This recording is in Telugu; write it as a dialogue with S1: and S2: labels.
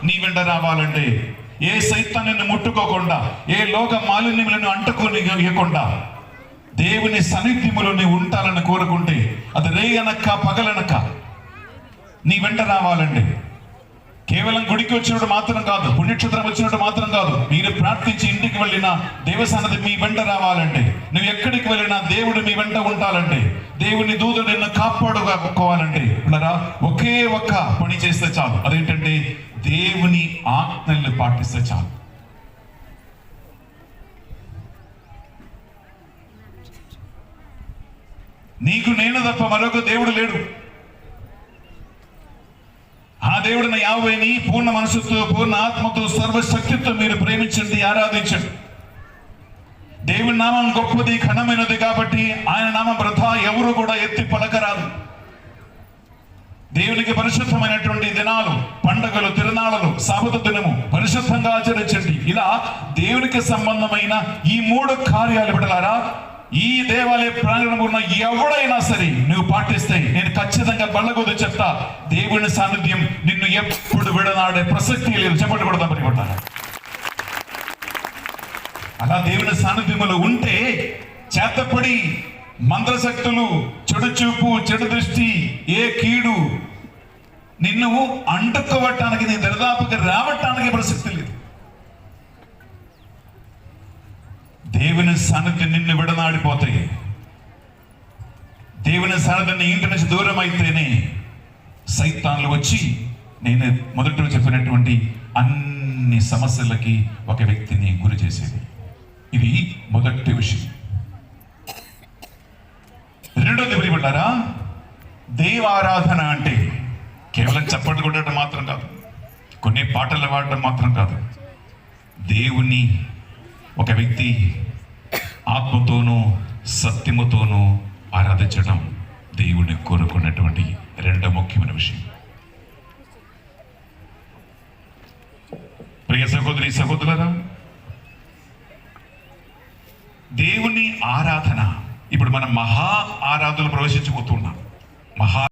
S1: నీ వెంట రావాలంటే, ఏ సైతాన్ని ముట్టుకోకుండా, ఏ లోక మాలిన్యములను అంటుకోనియకుండా దేవుని సన్నిధ్యములో నీవు ఉంటాలని కోరుకుంటే, అది రేయనక్క పగలనక్క నీ వెంట రావాలండి. కేవలం గుడికి వచ్చినట్టు మాత్రం కాదు, పుణ్యక్షేత్రం వచ్చినట్టు మాత్రం కాదు, మీరు ప్రార్థించి ఇంటికి వెళ్ళిన దేవసన్నది మీ వెంట రావాలంటే, నువ్వు ఎక్కడికి వెళ్ళినా దేవుడు మీ వెంట ఉంటాలంటే, దేవుని దూతలు నిన్ను కాపాడుకోవాలంటే ఒకే ఒక్క పని చేస్తే చాలు. అదేంటంటే దేవుని ఆజ్ఞలు పాటిస్తే చాలు. నీకు నేను తప్ప మరొక దేవుడు లేడు. ఆ దేవుడిన యెహోవాని పూర్ణ మనసుతో, పూర్ణ ఆత్మతో, సర్వశక్తితో మీరు ప్రేమించండి, ఆరాధించండి. దేవుని నామం గొప్పది, ఘనమైనది కాబట్టి ఆయన నామం వృథా ఎవరు కూడా ఎత్తి పలకరాదు. దేవునికి పరిశుద్ధమైనటువంటి దినాలు, పండుగలు, తిరునాళ్ళలు, సాబతు దినము పరిశుద్ధంగా ఆచరించండి. ఇలా దేవునికి సంబంధమైన ఈ 3 కార్యాలు బిడ్డలారా, ఈ దేవాలయ ప్రాంగణంలో ఉన్న ఎవడైనా సరే నువ్వు పాటిస్తే, నేను ఖచ్చితంగా బల్లగొద్దు చెప్తా, దేవుని సాన్నిధ్యం నిన్ను ఎప్పుడు విడనాడే ప్రసక్తి లేదు. చెప్పండి కూడా తప్పనికొట్టాలి. అలా దేవుని సాన్నిధ్యములో ఉంటే చేతపడి మంత్రశక్తులు, చెడు చూపు, చెడు దృష్టి, ఏ కీడు నిన్ను అంటుకోవటానికి, నీ దరిదాపుకి రావటానికి ప్రసక్తి లేదు. దేవుని సాన్నిధ్యం నిన్ను విడనాడిపోతాయి. దేవుని సాన్నిధ్యాన్ని ఇంటి నుంచి దూరం అయితేనే సైతాన్లు వచ్చి, నేను మొదట చెప్పినటువంటి అన్ని సమస్యలకి ఒక వ్యక్తిని గురి చేసేది. ఇది మొదటి విషయం. రెండోది ప్రియబిడ్డలారా, దేవారాధన అంటే కేవలం చప్పట్లు కొట్టడం మాత్రం కాదు, కొన్ని పాటలు పాడడం మాత్రం కాదు. దేవుని ఒక వ్యక్తి ఆత్మతోనూ సత్యముతోనూ ఆరాధించడం దేవుని కోరుకున్నటువంటి రెండో ముఖ్యమైన విషయం. ప్రియ సహోదరి సహోదరులారా, దేవుని ఆరాధన ఇప్పుడు మనం మహా ఆరాధనలు ప్రవేశించబోతున్నాం.